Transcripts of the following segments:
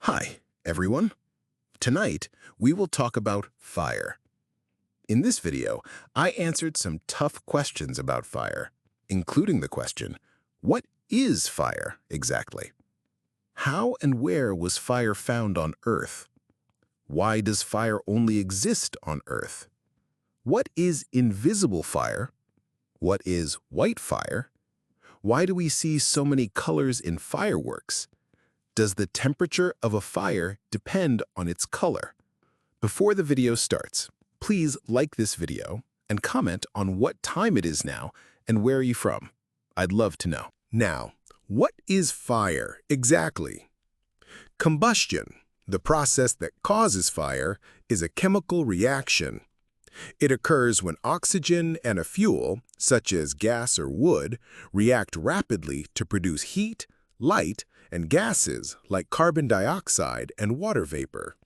Hi, everyone. Tonight, we will talk about fire. In this video, I answered some tough questions about fire, including the question, what is fire exactly? How and where was fire found on Earth? Why does fire only exist on Earth? What is invisible fire? What is white fire? Why do we see so many colors in fireworks? Does the temperature of a fire depend on its color? Before the video starts, please like this video and comment on what time it is now and where are you from. I'd love to know. Now, what is fire exactly? Combustion, the process that causes fire, is a chemical reaction. It occurs when oxygen and a fuel, such as gas or wood, react rapidly to produce heat, light, and gases like carbon dioxide and water vapor.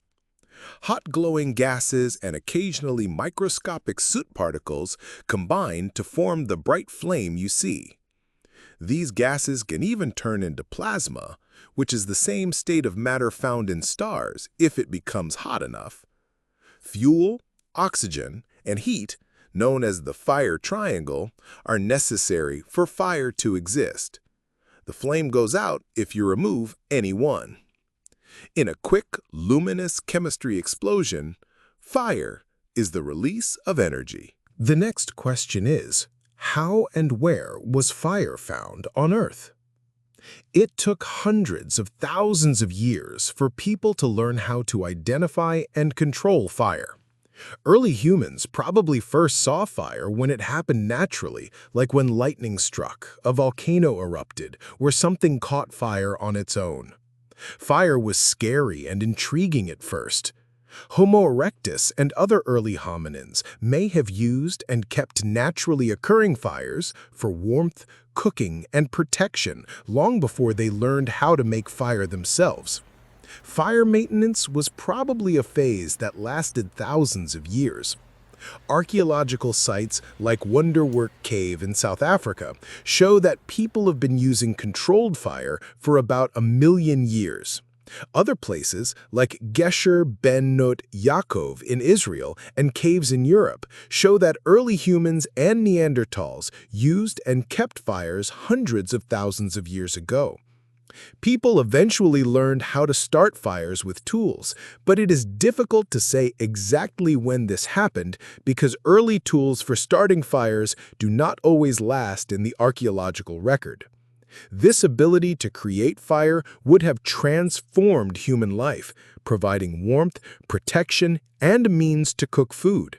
Hot glowing gases and occasionally microscopic soot particles combine to form the bright flame you see. These gases can even turn into plasma, which is the same state of matter found in stars if it becomes hot enough. Fuel, oxygen, and heat, known as the fire triangle, are necessary for fire to exist. The flame goes out if you remove any one. In a quick, luminous chemistry explosion, fire is the release of energy. The next question is, how and where was fire found on Earth? It took hundreds of thousands of years for people to learn how to identify and control fire. Early humans probably first saw fire when it happened naturally, like when lightning struck, a volcano erupted, or something caught fire on its own. Fire was scary and intriguing at first. Homo erectus and other early hominins may have used and kept naturally occurring fires for warmth, cooking, and protection long before they learned how to make fire themselves. Fire maintenance was probably a phase that lasted thousands of years. Archaeological sites like Wonderwork Cave in South Africa show that people have been using controlled fire for about 1,000,000 years. Other places, like Gesher Ben Not Yaakov in Israel and caves in Europe, show that early humans and Neanderthals used and kept fires hundreds of thousands of years ago. People eventually learned how to start fires with tools, but it is difficult to say exactly when this happened because early tools for starting fires do not always last in the archaeological record. This ability to create fire would have transformed human life, providing warmth, protection, and a means to cook food.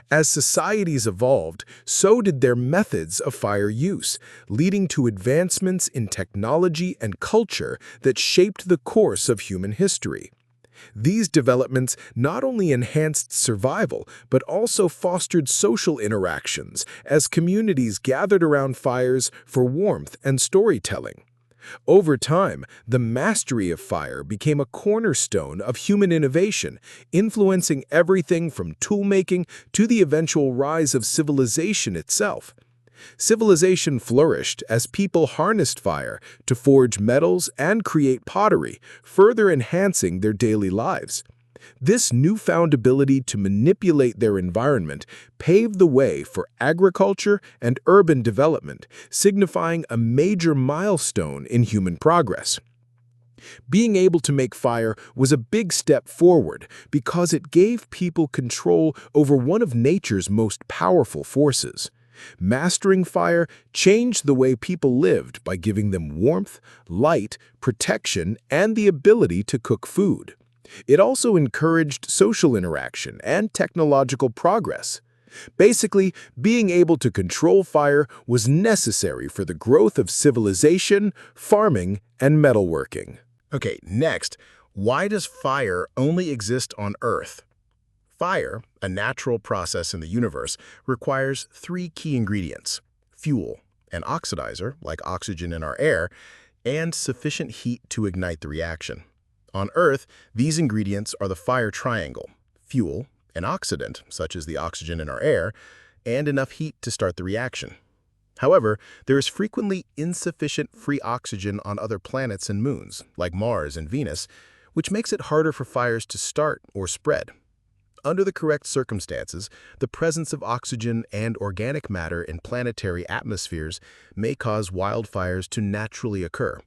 As societies evolved, so did their methods of fire use, leading to advancements in technology and culture that shaped the course of human history. These developments not only enhanced survival, but also fostered social interactions as communities gathered around fires for warmth and storytelling. Over time, the mastery of fire became a cornerstone of human innovation, influencing everything from toolmaking to the eventual rise of civilization itself. Civilization flourished as people harnessed fire to forge metals and create pottery, further enhancing their daily lives. This newfound ability to manipulate their environment paved the way for agriculture and urban development, signifying a major milestone in human progress. Being able to make fire was a big step forward because it gave people control over one of nature's most powerful forces. Mastering fire changed the way people lived by giving them warmth, light, protection, and the ability to cook food. It also encouraged social interaction and technological progress. Basically, being able to control fire was necessary for the growth of civilization, farming, and metalworking. Okay, next, why does fire only exist on Earth? Fire, a natural process in the universe, requires 3 key ingredients: fuel, an oxidizer, like oxygen in our air, and sufficient heat to ignite the reaction. On Earth, these ingredients are the fire triangle: fuel, an oxidant, such as the oxygen in our air, and enough heat to start the reaction. However, there is frequently insufficient free oxygen on other planets and moons, like Mars and Venus, which makes it harder for fires to start or spread. Under the correct circumstances, the presence of oxygen and organic matter in planetary atmospheres may cause wildfires to naturally occur.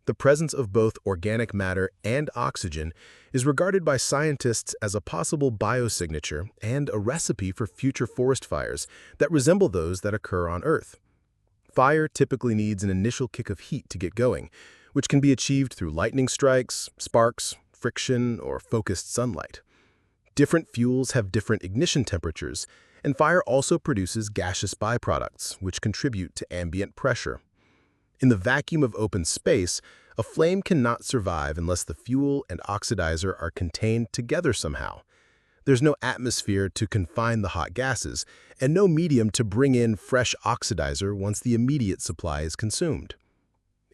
The presence of both organic matter and oxygen is regarded by scientists as a possible biosignature and a recipe for future forest fires that resemble those that occur on Earth. Fire typically needs an initial kick of heat to get going, which can be achieved through lightning strikes, sparks, friction, or focused sunlight. Different fuels have different ignition temperatures, and fire also produces gaseous byproducts, which contribute to ambient pressure. In the vacuum of open space, a flame cannot survive unless the fuel and oxidizer are contained together somehow. There's no atmosphere to confine the hot gases, and no medium to bring in fresh oxidizer once the immediate supply is consumed.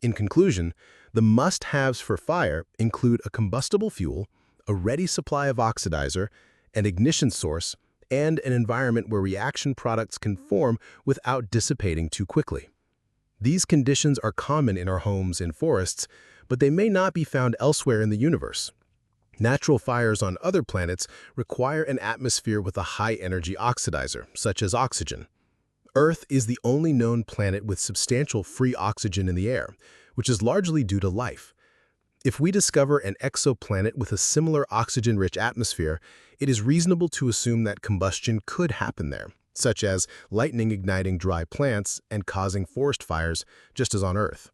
In conclusion, the must-haves for fire include a combustible fuel, a ready supply of oxidizer, an ignition source, and an environment where reaction products can form without dissipating too quickly. These conditions are common in our homes and forests, but they may not be found elsewhere in the universe. Natural fires on other planets require an atmosphere with a high-energy oxidizer, such as oxygen. Earth is the only known planet with substantial free oxygen in the air, which is largely due to life. If we discover an exoplanet with a similar oxygen-rich atmosphere, it is reasonable to assume that combustion could happen there, such as lightning igniting dry plants and causing forest fires, just as on Earth.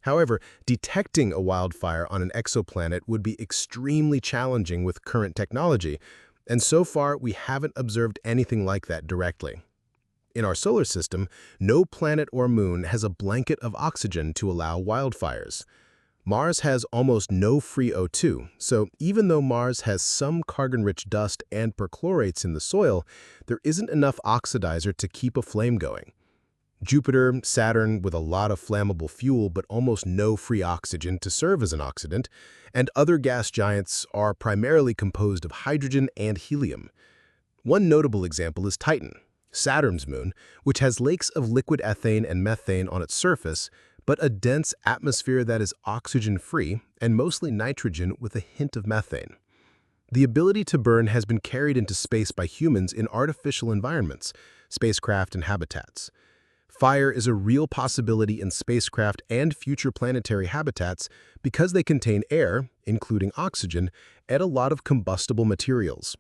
However, detecting a wildfire on an exoplanet would be extremely challenging with current technology, and so far we haven't observed anything like that directly. In our solar system, no planet or moon has a blanket of oxygen to allow wildfires. Mars has almost no free O2, so even though Mars has some carbon-rich dust and perchlorates in the soil, there isn't enough oxidizer to keep a flame going. Jupiter, Saturn with a lot of flammable fuel but almost no free oxygen to serve as an oxidant, and other gas giants are primarily composed of hydrogen and helium. One notable example is Titan, Saturn's moon, which has lakes of liquid ethane and methane on its surface, but a dense atmosphere that is oxygen-free and mostly nitrogen with a hint of methane. The ability to burn has been carried into space by humans in artificial environments, spacecraft and habitats. Fire is a real possibility in spacecraft and future planetary habitats because they contain air, including oxygen, and a lot of combustible materials.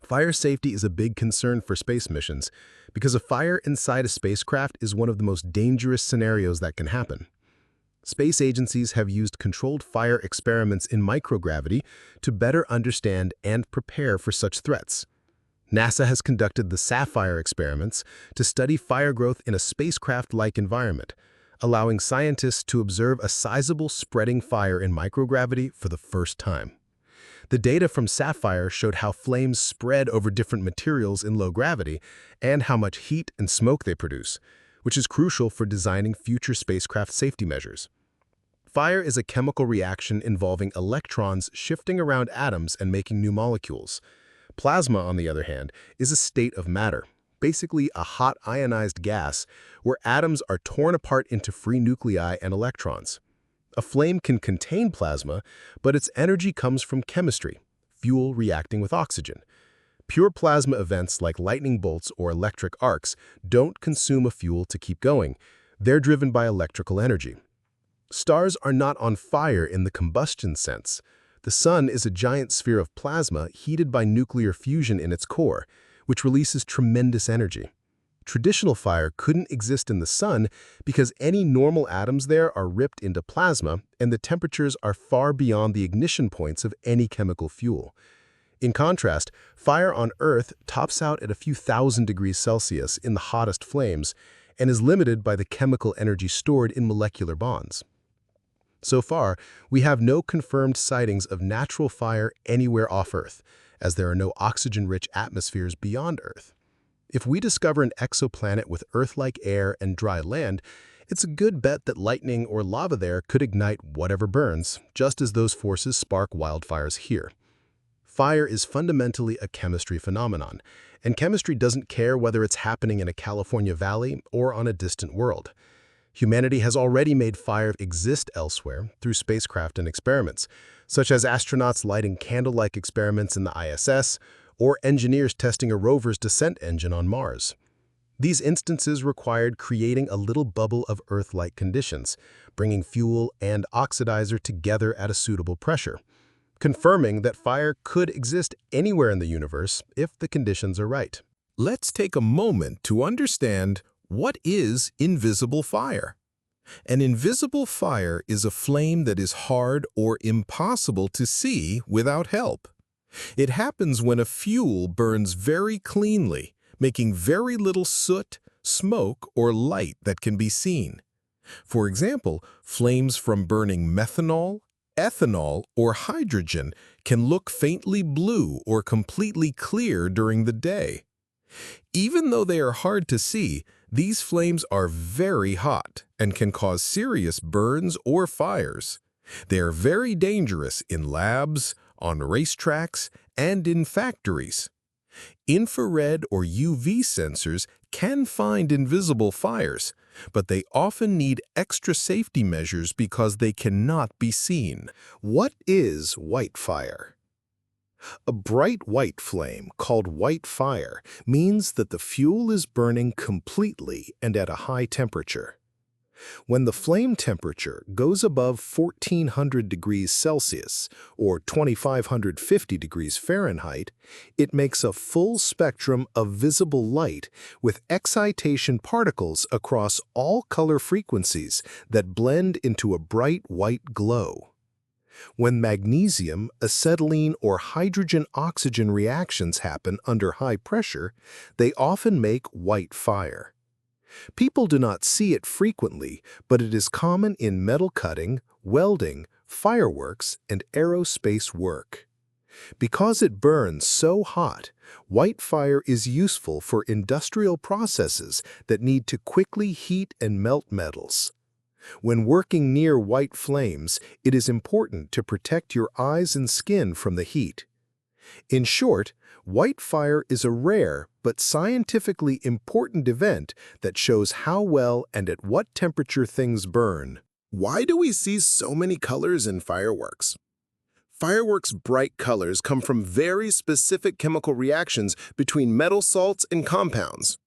Fire safety is a big concern for space missions because a fire inside a spacecraft is one of the most dangerous scenarios that can happen. Space agencies have used controlled fire experiments in microgravity to better understand and prepare for such threats. NASA has conducted the Sapphire experiments to study fire growth in a spacecraft-like environment, allowing scientists to observe a sizable spreading fire in microgravity for the first time. The data from Sapphire showed how flames spread over different materials in low gravity and how much heat and smoke they produce, which is crucial for designing future spacecraft safety measures. Fire is a chemical reaction involving electrons shifting around atoms and making new molecules. Plasma, on the other hand, is a state of matter, basically a hot ionized gas where atoms are torn apart into free nuclei and electrons. A flame can contain plasma, but its energy comes from chemistry, fuel reacting with oxygen. Pure plasma events like lightning bolts or electric arcs don't consume a fuel to keep going. They're driven by electrical energy. Stars are not on fire in the combustion sense. The sun is a giant sphere of plasma heated by nuclear fusion in its core, which releases tremendous energy. Traditional fire couldn't exist in the sun because any normal atoms there are ripped into plasma and the temperatures are far beyond the ignition points of any chemical fuel. In contrast, fire on Earth tops out at a few thousand degrees Celsius in the hottest flames and is limited by the chemical energy stored in molecular bonds. So far, we have no confirmed sightings of natural fire anywhere off Earth, as there are no oxygen-rich atmospheres beyond Earth. If we discover an exoplanet with Earth-like air and dry land, it's a good bet that lightning or lava there could ignite whatever burns, just as those forces spark wildfires here. Fire is fundamentally a chemistry phenomenon, and chemistry doesn't care whether it's happening in a California valley or on a distant world. Humanity has already made fire exist elsewhere through spacecraft and experiments, such as astronauts lighting candle-like experiments in the ISS or engineers testing a rover's descent engine on Mars. These instances required creating a little bubble of Earth-like conditions, bringing fuel and oxidizer together at a suitable pressure, confirming that fire could exist anywhere in the universe if the conditions are right. Let's take a moment to understand what is invisible fire. An invisible fire is a flame that is hard or impossible to see without help. It happens when a fuel burns very cleanly, making very little soot, smoke, or light that can be seen. For example, flames from burning methanol, ethanol, or hydrogen can look faintly blue or completely clear during the day. Even though they are hard to see, these flames are very hot and can cause serious burns or fires. They are very dangerous in labs, on racetracks, and in factories. Infrared or UV sensors can find invisible fires, but they often need extra safety measures because they cannot be seen. What is white fire? A bright white flame, called white fire, means that the fuel is burning completely and at a high temperature. When the flame temperature goes above 1400 degrees Celsius or 2550 degrees Fahrenheit, it makes a full spectrum of visible light with excitation particles across all color frequencies that blend into a bright white glow. When magnesium, acetylene, or hydrogen-oxygen reactions happen under high pressure, they often make white fire. People do not see it frequently, but it is common in metal cutting, welding, fireworks, and aerospace work. Because it burns so hot, white fire is useful for industrial processes that need to quickly heat and melt metals. When working near white flames, it is important to protect your eyes and skin from the heat. In short, white fire is a rare but scientifically important event that shows how well and at what temperature things burn. Why do we see so many colors in fireworks? Fireworks' bright colors come from very specific chemical reactions between metal salts and compounds.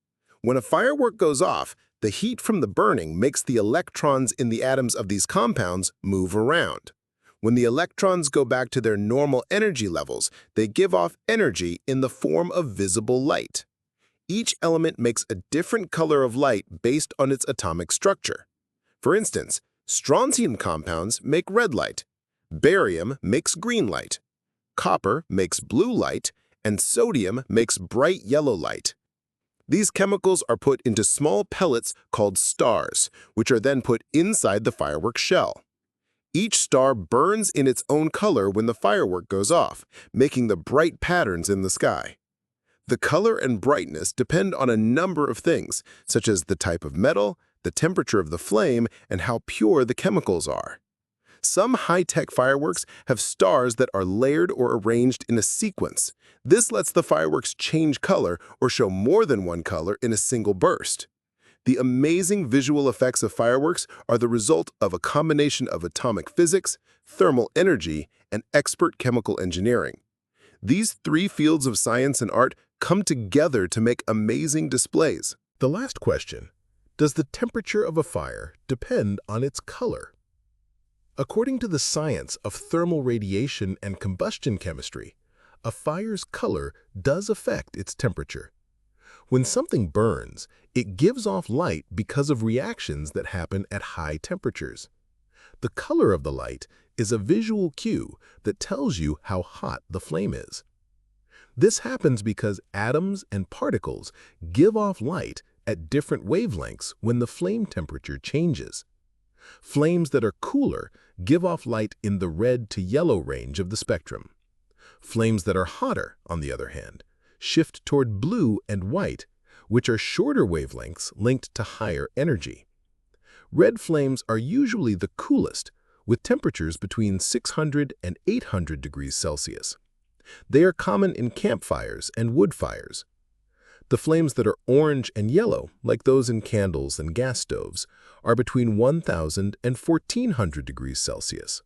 When a firework goes off, the heat from the burning makes the electrons in the atoms of these compounds move around. When the electrons go back to their normal energy levels, they give off energy in the form of visible light. Each element makes a different color of light based on its atomic structure. For instance, strontium compounds make red light, barium makes green light, copper makes blue light, and sodium makes bright yellow light. These chemicals are put into small pellets called stars, which are then put inside the firework shell. Each star burns in its own color when the firework goes off, making the bright patterns in the sky. The color and brightness depend on a number of things, such as the type of metal, the temperature of the flame, and how pure the chemicals are. Some high-tech fireworks have stars that are layered or arranged in a sequence. This lets the fireworks change color or show more than one color in a single burst. The amazing visual effects of fireworks are the result of a combination of atomic physics, thermal energy, and expert chemical engineering. These three fields of science and art come together to make amazing displays. The last question, does the temperature of a fire depend on its color? According to the science of thermal radiation and combustion chemistry, a fire's color does affect its temperature. When something burns, it gives off light because of reactions that happen at high temperatures. The color of the light is a visual cue that tells you how hot the flame is. This happens because atoms and particles give off light at different wavelengths when the flame temperature changes. Flames that are cooler give off light in the red to yellow range of the spectrum. Flames that are hotter, on the other hand, shift toward blue and white, which are shorter wavelengths linked to higher energy. Red flames are usually the coolest, with temperatures between 600 and 800 degrees Celsius. They are common in campfires and wood fires. The flames that are orange and yellow, like those in candles and gas stoves, are between 1,000 and 1,400 degrees Celsius.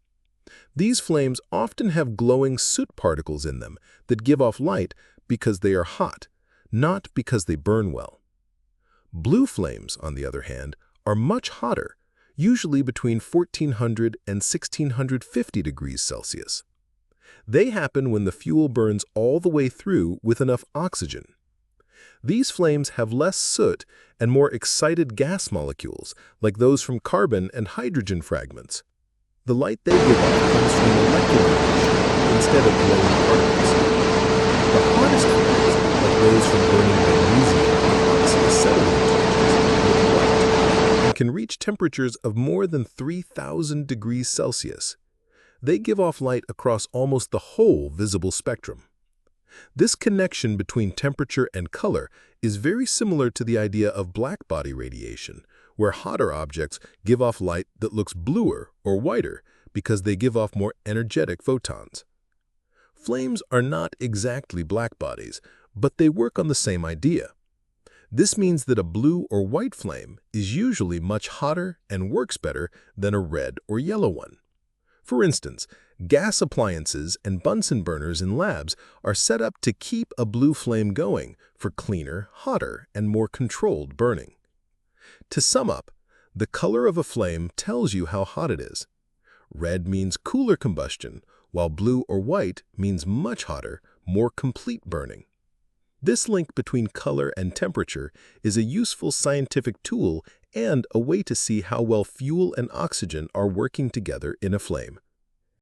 These flames often have glowing soot particles in them that give off light because they are hot, not because they burn well. Blue flames, on the other hand, are much hotter, usually between 1,400 and 1,650 degrees Celsius. They happen when the fuel burns all the way through with enough oxygen. These flames have less soot and more excited gas molecules, like those from carbon and hydrogen fragments. The light they give off comes from molecular emission instead of glowing particles. The hottest flames, like those from burning magnesium and oxyacetylene torches, look white and can reach temperatures of more than 3,000 degrees Celsius. They give off light across almost the whole visible spectrum. This connection between temperature and color is very similar to the idea of blackbody radiation, where hotter objects give off light that looks bluer or whiter because they give off more energetic photons. Flames are not exactly blackbodies, but they work on the same idea. This means that a blue or white flame is usually much hotter and works better than a red or yellow one. For instance, gas appliances and Bunsen burners in labs are set up to keep a blue flame going for cleaner, hotter, and more controlled burning. To sum up, the color of a flame tells you how hot it is. Red means cooler combustion, while blue or white means much hotter, more complete burning. This link between color and temperature is a useful scientific tool and a way to see how well fuel and oxygen are working together in a flame.